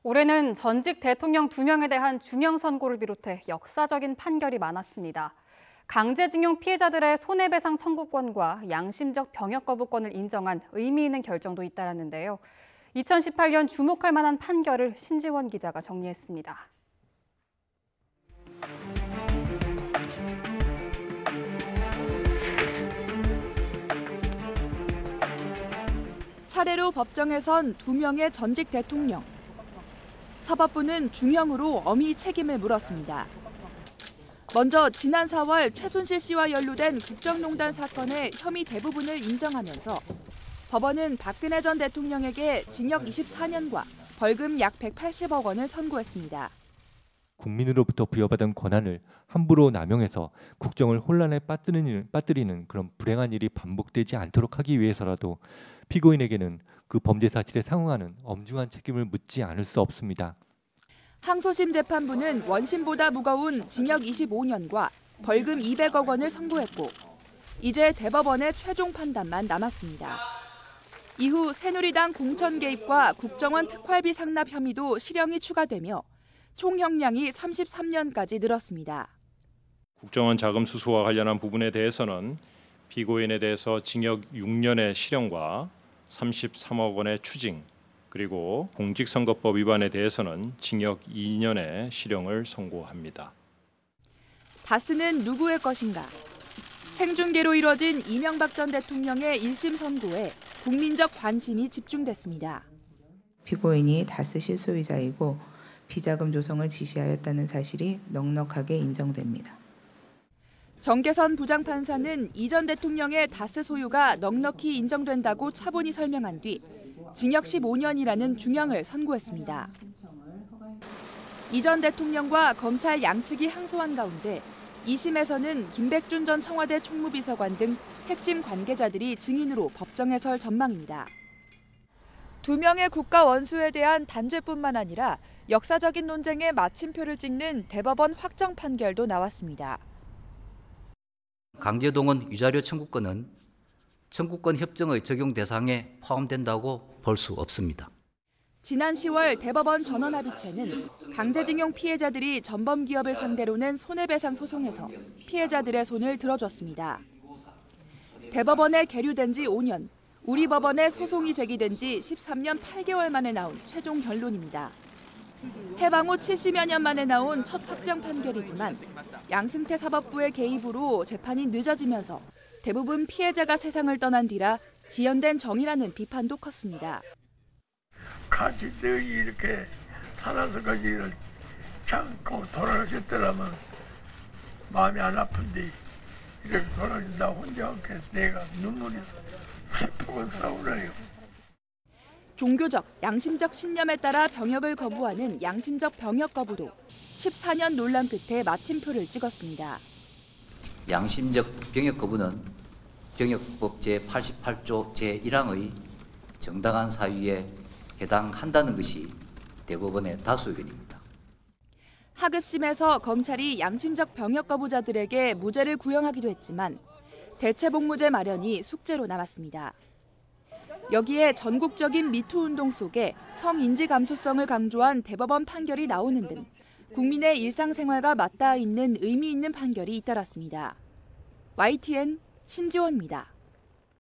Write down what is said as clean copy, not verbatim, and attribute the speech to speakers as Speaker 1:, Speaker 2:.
Speaker 1: 올해는 전직 대통령 2명에 대한 중형 선고를 비롯해 역사적인 판결이 많았습니다. 강제징용 피해자들의 손해배상 청구권과 양심적 병역 거부권을 인정한 의미 있는 결정도 잇따랐는데요. 2018년 주목할 만한 판결을 신지원 기자가 정리했습니다.
Speaker 2: 차례로 법정에 선 2명의 전직 대통령. 사법부는 중형으로 엄히 책임을 물었습니다. 먼저 지난 4월 최순실 씨와 연루된 국정농단 사건의 혐의 대부분을 인정하면서 법원은 박근혜 전 대통령에게 징역 24년과 벌금 약 180억 원을 선고했습니다.
Speaker 3: 국민으로부터 부여받은 권한을 함부로 남용해서 국정을 혼란에 빠뜨리는 그런 불행한 일이 반복되지 않도록 하기 위해서라도 피고인에게는 그 범죄 사실에 상응하는 엄중한 책임을 묻지 않을 수 없습니다.
Speaker 2: 항소심 재판부는 원심보다 무거운 징역 25년과 벌금 200억 원을 선고했고 이제 대법원의 최종 판단만 남았습니다. 이후 새누리당 공천 개입과 국정원 특활비 상납 혐의도 실형이 추가되며 총 형량이 33년까지 늘었습니다.
Speaker 4: 국정원 자금 수수와 관련한 부분에 대해서는 피고인에 대해서 징역 6년의 실형과 33억 원의 추징, 그리고 공직선거법 위반에 대해서는 징역 2년의 실형을 선고합니다.
Speaker 2: 다스는 누구의 것인가? 생중계로 이뤄진 이명박 전 대통령의 1심 선고에 국민적 관심이 집중됐습니다.
Speaker 5: 피고인이 다스 실소유자이고 비자금 조성을 지시하였다는 사실이 넉넉하게 인정됩니다.
Speaker 2: 정계선 부장판사는 이 전 대통령의 다스 소유가 넉넉히 인정된다고 차분히 설명한 뒤 징역 15년이라는 중형을 선고했습니다. 이 전 대통령과 검찰 양측이 항소한 가운데 2심에서는 김백준 전 청와대 총무비서관 등 핵심 관계자들이 증인으로 법정에 설 전망입니다. 2명의 국가 원수에 대한 단죄뿐만 아니라 역사적인 논쟁의 마침표를 찍는 대법원 확정 판결도 나왔습니다.
Speaker 6: 강제동원 위자료 청구권은 청구권 협정의 적용 대상에 포함된다고 볼 수 없습니다.
Speaker 2: 지난 10월 대법원 전원합의체는 강제징용 피해자들이 전범 기업을 상대로 낸 손해배상 소송에서 피해자들의 손을 들어줬습니다. 대법원에 계류된 지 5년, 우리 법원에 소송이 제기된 지 13년 8개월 만에 나온 최종 결론입니다. 해방 후 70여 년 만에 나온 첫 확정 판결이지만 양승태 사법부의 개입으로 재판이 늦어지면서 대부분 피해자가 세상을 떠난 뒤라 지연된 정의라는 비판도 컸습니다.
Speaker 7: 같이 너희 이렇게 살아서까지 참고 돌아가셨더라면 마음이 안 아픈데 이렇게 돌아가신다 혼자 없게 내가 눈물이 슬프고 싸우라요.
Speaker 2: 종교적, 양심적 신념에 따라 병역을 거부하는 양심적 병역 거부도 14년 논란 끝에 마침표를 찍었습니다.
Speaker 6: 양심적 병역 거부는 병역법 제88조 제1항의 정당한 사유에 해당한다는 것이 대법원의 다수 의견입니다.
Speaker 2: 하급심에서 검찰이 양심적 병역 거부자들에게 무죄를 구형하기도 했지만 대체복무제 마련이 숙제로 남았습니다. 여기에 전국적인 미투 운동 속에 성인지 감수성을 강조한 대법원 판결이 나오는 등 국민의 일상생활과 맞닿아 있는 의미 있는 판결이 잇따랐습니다. YTN 신지원입니다.